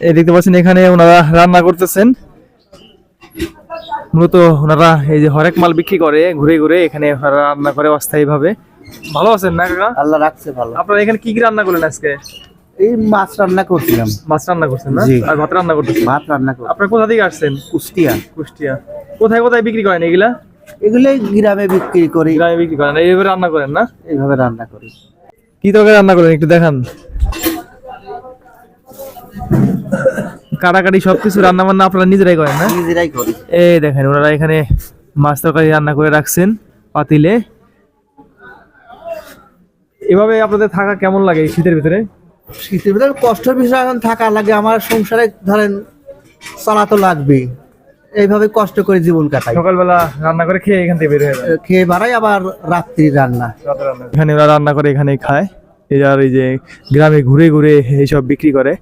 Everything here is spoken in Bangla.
এই দেখতে পাচ্ছেন এখানে ওনারা রান্না করতেছেন। মূলত ওনারা এই যে হরেক মাল বিক্রি করে, ঘুরে ঘুরে এখানে ওনারা রান্না করে অস্থায়ী ভাবে। ভালো আছেন না কাকা? আল্লাহ রাখছে ভালো। আপনারা এখানে কি কি রান্না করলেন আজকে? এই মাছ রান্না করছিলাম। মাছ রান্না করছেন না? জি। আর ভাত রান্না করতেছেন? ভাত রান্না কর। আপনারা কোথা থেকে আসছেন? কুষ্টিয়া। কুষ্টিয়া। কোথায় কোথায় বিক্রি করেন এগুলা? এগুলোই গ্রামে বিক্রি করি। গ্রামে বিক্রি করেন, এইভাবে রান্না করেন না? এইভাবে রান্না করি। কি তরকারি রান্না করেন একটু দেখান। কাটাকাটি সবকিছু রান্না বান্না আপনারা নিজেরাই করেন না? নিজেরাই করি। এই দেখেন ওনারা এখানে মাছ তরকারি রান্না করে রাখছেন পাতিলে। এভাবে আপনাদের থাকা কেমন লাগে এই শীতের ভিতরে? শীতের ভিতরে কষ্ট বিষয় এখন থাকা লাগে। আমার সংসারে ধরেন চলা তো লাগবে, এইভাবে কষ্ট করে জীবন কাটাই। সকালবেলা রান্না করে খেয়ে এখান থেকে বের হয়ে যায়, খেয়ে বাড়াই আবার রাত্রি রান্না। এখানে ওরা রান্না করে এখানেই খায়। এই যে গ্রামে ঘুরে ঘুরে এইসব বিক্রি করে।